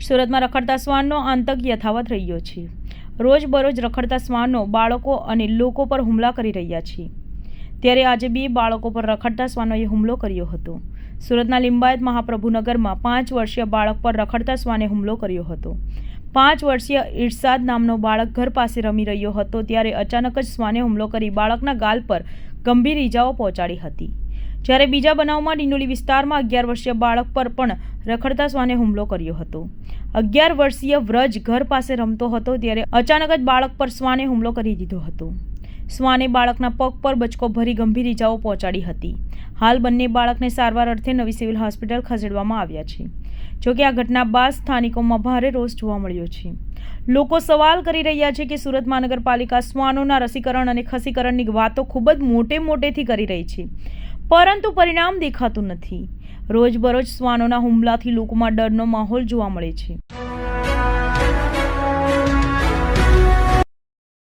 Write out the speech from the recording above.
સુરતમાં રખડતા શ્વાનનો આતંક યથાવત રહ્યો છે। રોજબરોજ રખડતા શ્વાનો બાળકો અને લોકો પર હુમલા કરી રહ્યા છે। ત્યારે આજે 2 બાળકો પર રખડતા શ્વાનોએ હુમલો કર્યો હતો। સુરતના લિંબાયત મહાપ્રભુનગરમાં 5 વર્ષીય બાળક પર રખડતા શ્વાને હુમલો કર્યો હતો। 5 વર્ષીય ઇરશાદ નામનો બાળક ઘર પાસે રમી રહ્યો હતો ત્યારે અચાનક જ શ્વાને હુમલો કરી બાળકના ગાલ પર ગંભીર ઇજાઓ પહોંચાડી હતી। જ્યારે બીજા બનાવમાં ડિંડોલી વિસ્તારમાં 11 વર્ષીય બાળક પર પણ રખડતા શ્વાને હુમલો કર્યો હતો। 11 વર્ષીય વ્રજ ઘર પાસે રમતો હતો ત્યારે અચાનક જ બાળક પર શ્વાને હુમલો કરી દીધો હતો। શ્વાને બાળકના પગ પર બચકો ભરી ગંભીર ઇજાઓ પહોંચાડી હતી। હાલ બંને બાળકને સારવાર અર્થે નવી સિવિલ હોસ્પિટલ ખસેડવામાં આવ્યા છે। જોકે આ ઘટના બાદ સ્થાનિકોમાં ભારે રોષ જોવા મળ્યો છે। લોકો સવાલ કરી રહ્યા છે કે સુરત મહાનગરપાલિકા શ્વાનોના રસીકરણ અને ખસીકરણની વાતો ખૂબ જ મોટેથી કરી રહી છે, પરંતુ પરિણામ દેખાતું નથી। રોજબરોજ શ્વાનોના હુમલાથી લોકોમાં ડરનો માહોલ જોવા મળે છે।